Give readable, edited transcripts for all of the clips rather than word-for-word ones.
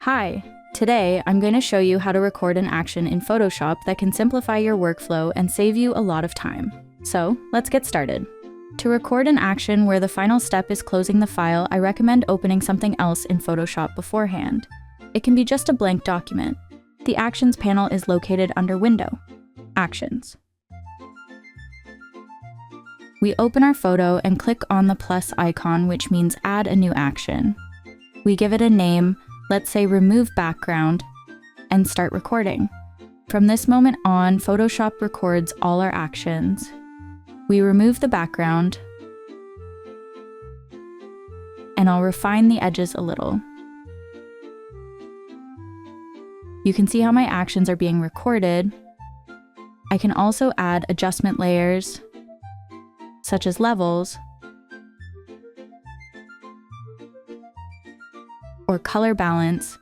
Hi! Today, I'm going to show you how to record an action in Photoshop that can simplify your workflow and save you a lot of time. So, let's get started. To record an action where the final step is closing the file, I recommend opening something else in Photoshop beforehand. It can be just a blank document. The Actions panel is located under Window, Actions. We open our photo and click on the plus icon, which means add a new action. We give it a name, let's say remove background, and start recording. From this moment on, Photoshop records all our actions. We remove the background, and I'll refine the edges a little. You can see how my actions are being recorded. I can also add adjustment layers, such as levels, or color balance.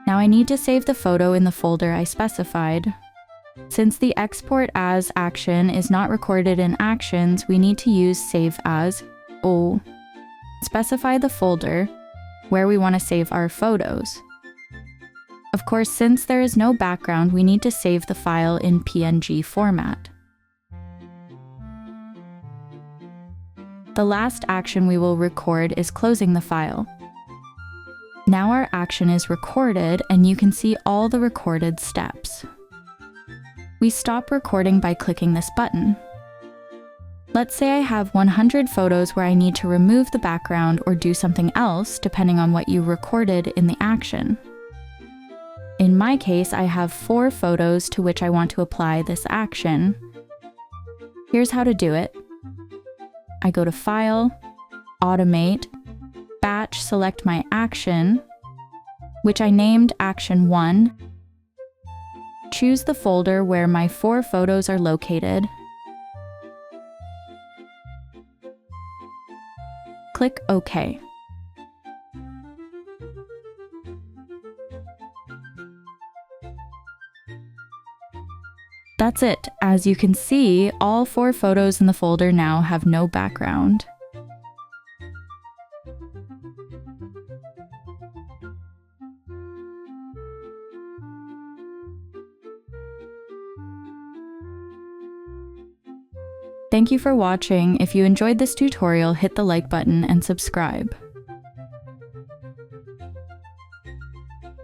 Now I need to save the photo in the folder I specified. Since the export as action is not recorded in Actions, we need to use save as, O. Specify the folder where we want to save our photos. Of course, since there is no background, we need to save the file in PNG format. The last action we will record is closing the file. Now our action is recorded, and you can see all the recorded steps. We stop recording by clicking this button. Let's say I have 100 photos where I need to remove the background or do something else, depending on what you recorded in the action. In my case, I have 4 photos to which I want to apply this action. Here's how to do it. I go to File, Automate, Batch, select my action, which I named Action 1. Choose the folder where my 4 photos are located. Click OK. That's it. As you can see, all 4 photos in the folder now have no background. Thank you for watching. If you enjoyed this tutorial, hit the like button and subscribe.